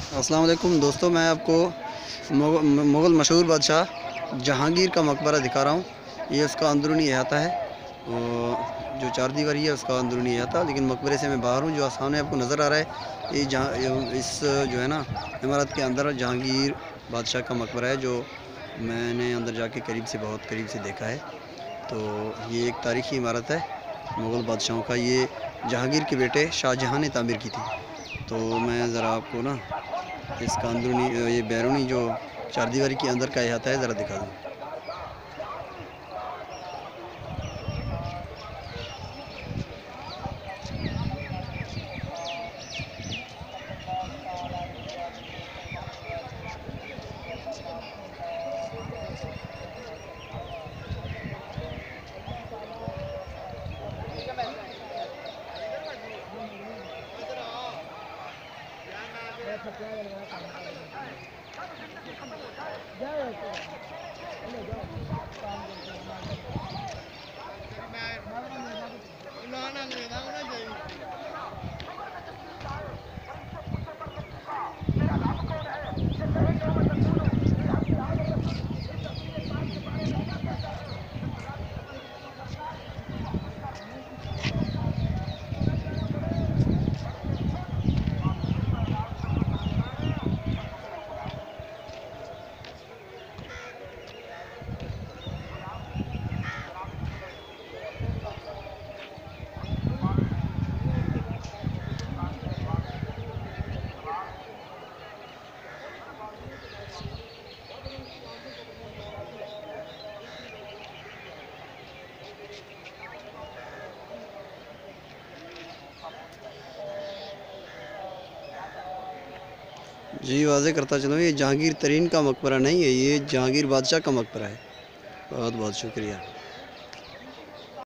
अस्सलाम वालेकुम दोस्तों, मैं आपको मुग़ल मशहूर बादशाह जहांगीर का मकबरा दिखा रहा हूँ। ये उसका अंदरूनी अहाता है। जो चार दीवारी है उसका अंदरूनी अहाता, लेकिन मकबरे से मैं बाहर हूँ। जो सामने आपको नज़र आ रहा है ये जहाँ इस जो है ना इमारत के अंदर जहांगीर बादशाह का मकबरा है, जो मैंने अंदर जाके बहुत करीब से देखा है। तो ये एक तारीख़ी इमारत है मुग़ल बादशाहों का। ये जहांगीर के बेटे शाहजहाँ ने तामीर की थी। तो मैं ज़रा आपको ना इसका अंदरूनी ये बैरूनी जो चारदीवारी के अंदर का अहाता है ज़रा दिखा दूँ। जी, वाज़ेह करता चलूँ, ये जहांगीर तरीन का मकबरा नहीं है, ये जहांगीर बादशाह का मकबरा है। बहुत बहुत शुक्रिया।